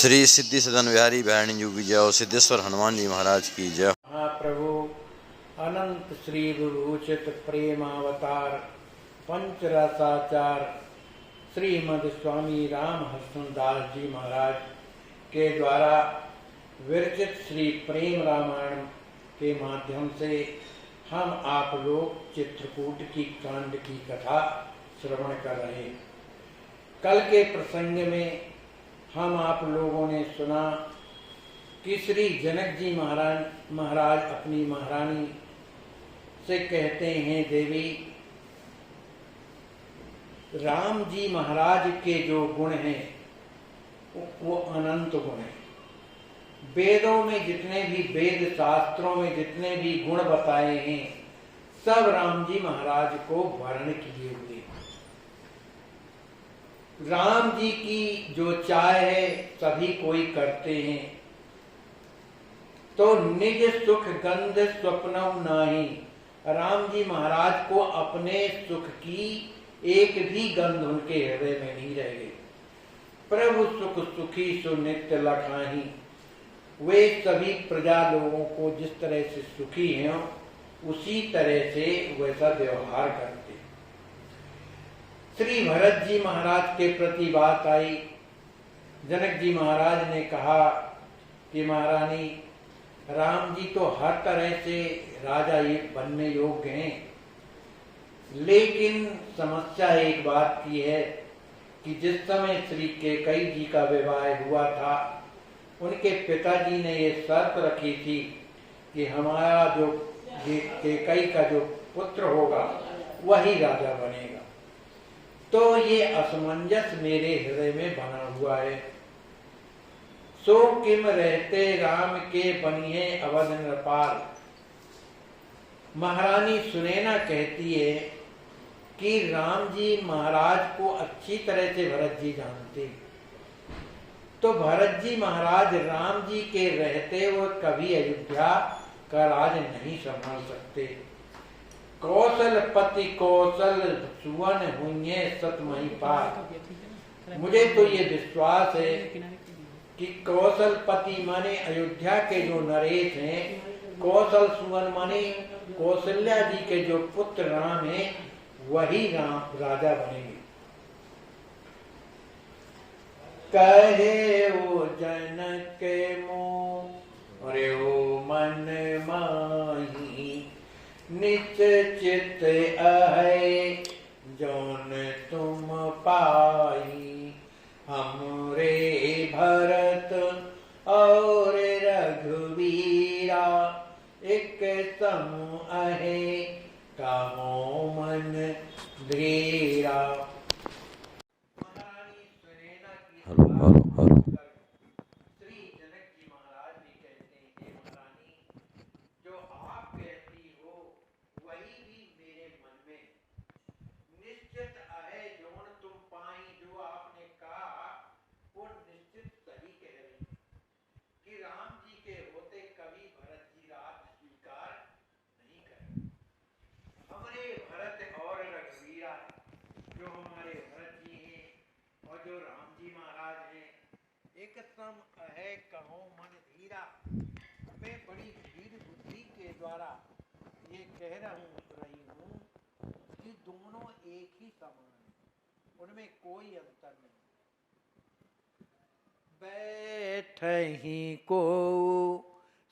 श्री सिद्धि सदन विहारी भैरणी जी की जय और सिद्धेश्वर हनुमान जी महाराज की जय। महाप्रभु अनंत श्री विभूषित प्रेमावतार पंचरसाचार श्रीमद स्वामी राम हर्षदास जी महाराज के द्वारा विरचित श्री प्रेम रामायण के माध्यम से हम आप लोग चित्रकूट की कांड की कथा श्रवण कर रहे हैं। कल के प्रसंग में हम आप लोगों ने सुना कि श्री जनक जी महाराज अपनी महारानी से कहते हैं, देवी राम जी महाराज के जो गुण हैं वो अनंत गुण हैं। वेदों में जितने भी वेद शास्त्रों में जितने भी गुण बताए हैं सब राम जी महाराज को वर्ण किए हुए हैं। राम जी की जो चाह है सभी कोई करते हैं, तो निज सुख गंध स्वप्न नाही। राम जी महाराज को अपने सुख की एक भी गंध उनके हृदय में नहीं रह गई। प्रभु सुख सुखी सो नित्य लखाही। वे सभी प्रजा लोगों को जिस तरह से सुखी हैं उसी तरह से वैसा व्यवहार करते। श्री भरत जी महाराज के प्रति बात आई। जनक जी महाराज ने कहा कि महारानी राम जी तो हर तरह से राजा ये बनने योग्य हैं, लेकिन समस्या एक बात की है कि जिस समय श्री कैकेयी जी का विवाह हुआ था उनके पिताजी ने ये शर्त रखी थी कि हमारा जो कैकेयी का जो पुत्र होगा वही राजा बनेगा। तो ये असमंजस मेरे हृदय में बना हुआ है। सो किम रहते राम के बनिए अवध नृपाल। महारानी सुनैना कहती है कि राम जी महाराज को अच्छी तरह से भरत जी जानते, तो भरत जी महाराज राम जी के रहते वो कभी अयोध्या का राज नहीं संभाल सकते। कौशल पति कौशल सुवन हुए सतमही पार। मुझे तो ये विश्वास है कि कौशल पति माने अयोध्या के जो नरेश हैं, कौशल सुवन माने कौशल्या जी के जो पुत्र राम हैं वही राम राजा बनेंगे। कहे वो जनक मोह अरे ओ मन माही। निश्चित अहे जौन तुम पाई। हमरे भरत और रघुवीरा एक सम अहे कहो मन धीरा। महारानी सुनैना की श्री जनक जी महाराज भी कहते हैं, महारानी जो आप कहती हो वही भी मेरे मन में। निश्चित अहे जौन तुम पाई, जो आपने कहा वो निश्चित सही कह रही कि राम जी के होते कभी भरत जी राज स्वीकार नहीं करें। हमारे भरत और रघुवीरा जो हमारे भरत जी हैं और जो राम जी महाराज हैं, एक सम अहे कहो मन धीरा। मैं बड़ी धीर बुद्धि के द्वारा ये कह रही हूँ कि दोनों एक ही समान हैं, उनमें कोई अंतर नहीं। बैठहि को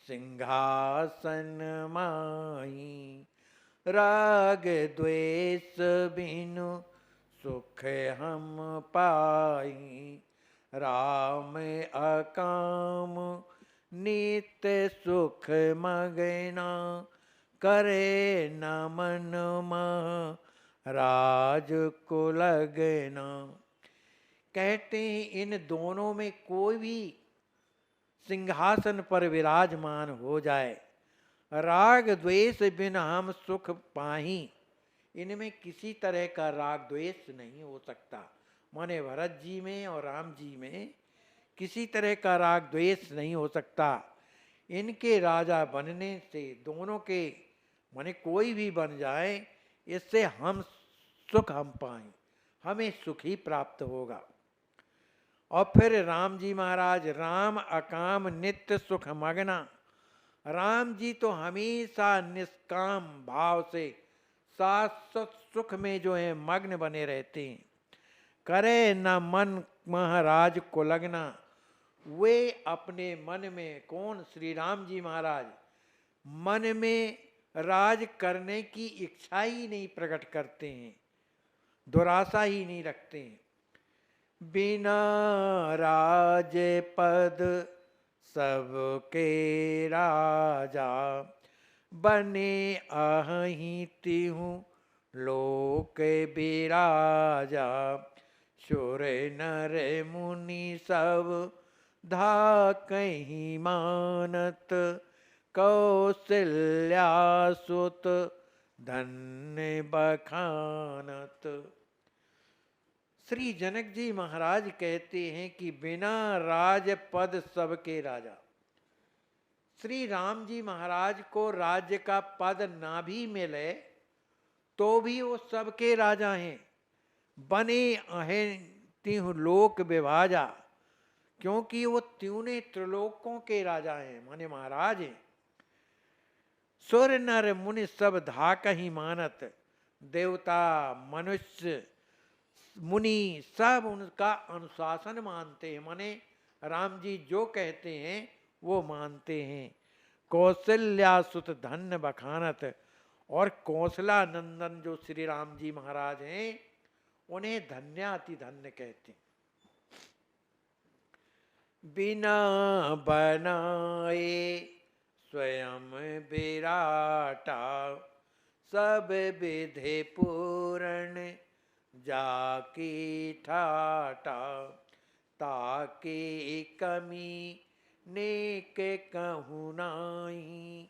सिंहासन माही। राग द्वेष बिनु सुख हम पाई। राम अकाम नित्य सुख मगना। करे न मन मह राज को लगना। कहते हैं इन दोनों में कोई भी सिंहासन पर विराजमान हो जाए, राग द्वेष बिन हम सुख पाही। इनमें किसी तरह का राग द्वेष नहीं हो सकता। माने भरत जी में और राम जी में किसी तरह का राग द्वेष नहीं हो सकता। इनके राजा बनने से दोनों के माने कोई भी बन जाए, इससे हम सुख हम पाएं, हमें सुख ही प्राप्त होगा। और फिर राम जी महाराज, राम अकाम नित्य सुख मगना। राम जी तो हमेशा निष्काम भाव से शाश्वत सुख में जो है मग्न बने रहते हैं। करे न मन महाराज को लगना, वे अपने मन में, कौन, श्री राम जी महाराज, मन में राज करने की इच्छा ही नहीं प्रकट करते हैं, दुराशा ही नहीं रखते हैं। बिना राज पद सबके राजा, बने अहि तिहु लोक बिराजा। सुर नर मुनि सब धाकहि मानत, कौशल्या सुत धन्य बखानत। श्री जनक जी महाराज कहते हैं कि बिना राज पद सबके राजा। श्री राम जी महाराज को राज्य का पद ना भी मिले तो भी वो सबके राजा हैं। बने अहे तिहु लोक विभाजा, क्योंकि वो त्योने त्रिलोकों के राजा हैं, माने महाराज हैं। सुर नर मुनि सब धाक ही मानत, देवता मनुष्य मुनि सब उनका अनुशासन मानते हैं, माने राम जी जो कहते हैं वो मानते हैं। कौशल्या सुत धन्य बखानत, और कौशला नंदन जो श्री राम जी महाराज हैं उन्हें धन्याति धन्य कहते हैं। बिना बनाए स्वयं विराटा, सब विधि पूर्ण जाकी ठाटा। ताके कमी नेक कहु नाई,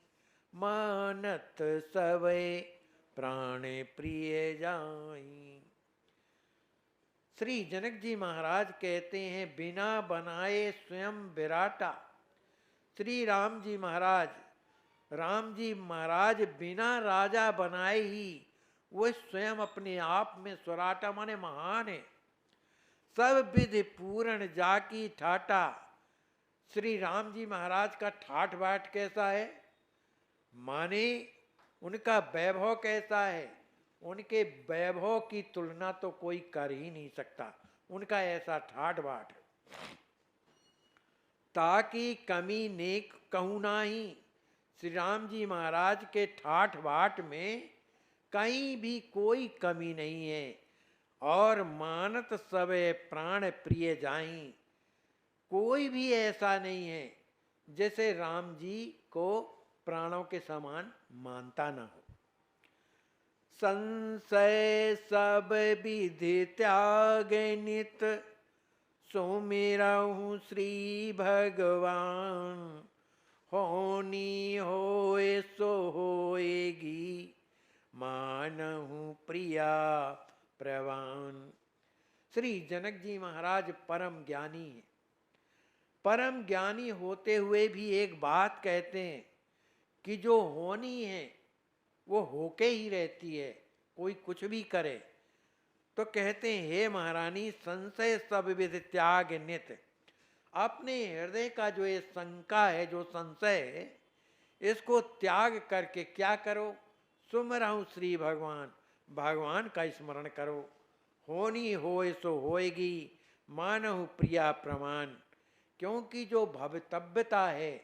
मानत सवे प्राण प्रिय जाई। श्री जनक जी महाराज कहते हैं बिना बनाए स्वयं विराटा। श्री राम जी महाराज बिना राजा बनाए ही वो स्वयं अपने आप में स्वराटा माने महान है। सब विधि पूर्ण जाकी ठाटा। श्री राम जी महाराज का ठाठ बाट कैसा है, माने उनका वैभव कैसा है, उनके वैभव की तुलना तो कोई कर ही नहीं सकता, उनका ऐसा ठाठ बाट। ताकि कमी नेक कहूँ नाही, श्री राम जी महाराज के ठाठ बाट में कहीं भी कोई कमी नहीं है। और मानत सबे प्राण प्रिय जाई, कोई भी ऐसा नहीं है जैसे राम जी को प्राणों के समान मानता ना हो। संशय सब विधि त्याग नित, सुमिरहु श्री भगवान। होनी होए सो होएगी, मानहु प्रिया प्रवान। श्री जनक जी महाराज परम ज्ञानी हैं। परम ज्ञानी होते हुए भी एक बात कहते हैं कि जो होनी है वो होके ही रहती है, कोई कुछ भी करे। तो कहते हैं हे महारानी, संशय सब विध त्याग नित। अपने हृदय का जो ये शंका है, जो संशय है, इसको त्याग करके क्या करो, सुमरहु श्री भगवान, भगवान का स्मरण करो। होनी होए सो होएगी, मानहु प्रिया प्रमाण। क्योंकि जो भवितव्यता है,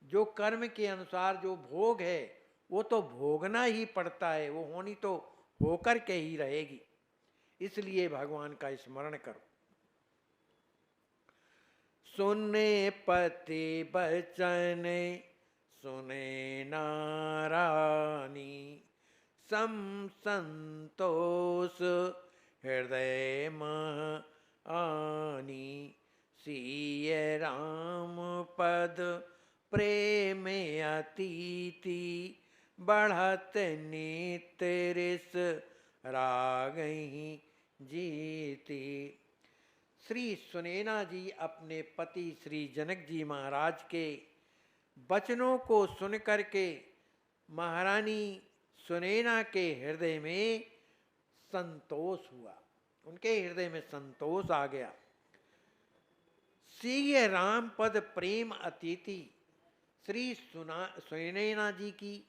जो कर्म के अनुसार जो भोग है, वो तो भोगना ही पड़ता है, वो होनी तो होकर के ही रहेगी। इसलिए भगवान का स्मरण करो। सुने पति बचन सुने नारानी, सम संतोष हृदय मह आनी। सिय राम पद प्रेम अतीति, बढ़त नित रिस रागहि जीती। श्री सुनैना जी अपने पति श्री जनक जी महाराज के वचनों को सुन करके महारानी सुनैना के हृदय में संतोष हुआ, उनके हृदय में संतोष आ गया। सिय राम पद प्रेम अतिथि श्री सुनैना जी की,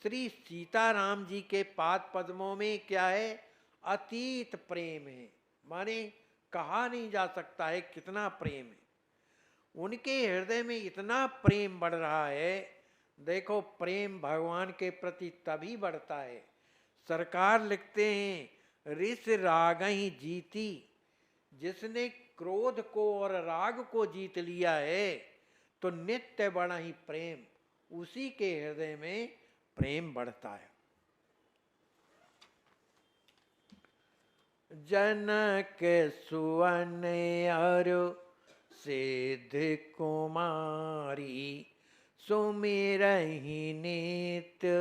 श्री सीताराम जी के पाद पद्मों में क्या है? अतीत प्रेम है, माने कहा नहीं जा सकता है कितना प्रेम है। उनके हृदय में इतना प्रेम बढ़ रहा है। देखो, प्रेम भगवान के प्रति तभी बढ़ता है। सरकार लिखते हैं, रिस राग ही जीती, जिसने क्रोध को और राग को जीत लिया है तो नित्य बड़ा ही प्रेम, उसी के हृदय में प्रेम बढ़ता है। जनक सुवन अरु सिद्ध कुमारी, सुमिरहि नित्य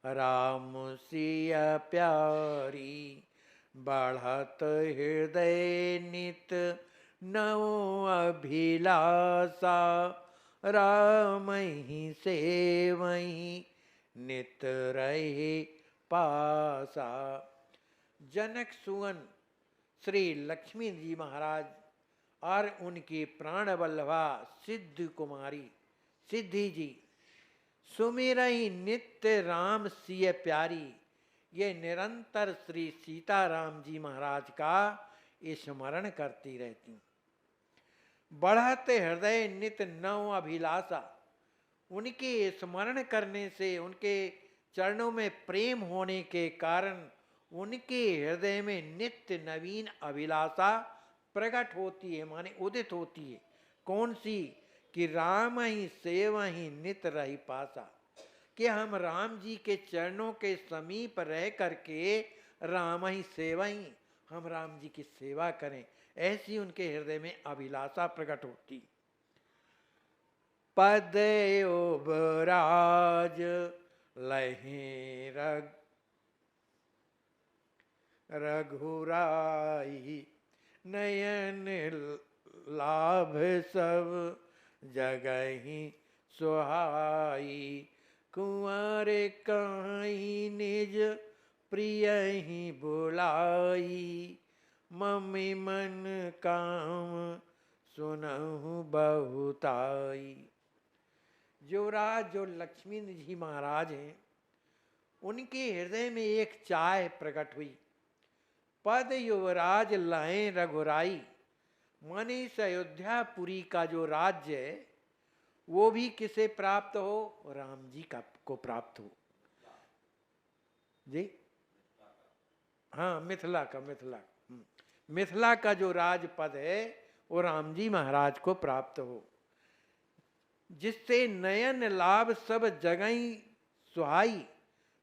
राम सिया प्यारी। बढ़त हृदय नित नव अभिलाषा, राम ही सेवहि नित रहे पासा। जनक सुवन श्री लक्ष्मी जी महाराज और उनकी प्राण वल्लभा सिद्ध कुमारी सिद्धि जी, सुमिरहि नित्य राम सिय प्यारी, ये निरंतर श्री सीताराम जी महाराज का स्मरण करती रहती। बढ़ते हृदय नित नव अभिलाषा, उनके स्मरण करने से, उनके चरणों में प्रेम होने के कारण उनके हृदय में नित्य नवीन अभिलाषा प्रकट होती है, माने उदित होती है। कौन सी? कि राम ही सेवा ही नित रही पासा, कि हम राम जी के चरणों के समीप रह करके राम ही सेवा ही, हम राम जी की सेवा करें, ऐसी उनके हृदय में अभिलाषा प्रकट होती। पद युवराज लहे रघुराई, नयन लाभ सब जगहि सुहाई। कुंवर कहीं निज प्रिय ही बुलाई, मम्मी मन काम सुनहु बहुताई। युवराज जो लक्ष्मी जी महाराज हैं, उनके हृदय में एक चाह प्रकट हुई। पद युवराज लहे रघुराई, माने इस अयोध्यापुरी का जो राज्य है वो भी किसे प्राप्त हो? राम जी को प्राप्त हो जी। हाँ, मिथिला का जो राजपद है वो राम जी महाराज को प्राप्त हो, जिससे नयन लाभ सब जगह सुहाई।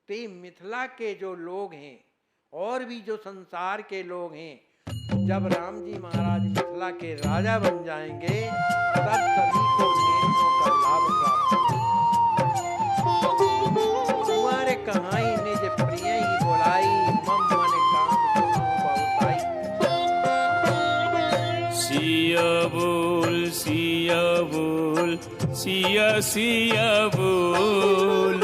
तो ये मिथिला के जो लोग हैं और भी जो संसार के लोग हैं, जब राम जी महाराज मिथिला के राजा बन जाएंगे तब सभी को नेत्रों का लाभ प्राप्त होगा। कुंवर कहाई निज प्रिय ही बोलाई, मम मन काम सुनहु बहुताई। सिया बोल सिया बोल, सिया सिया बोल,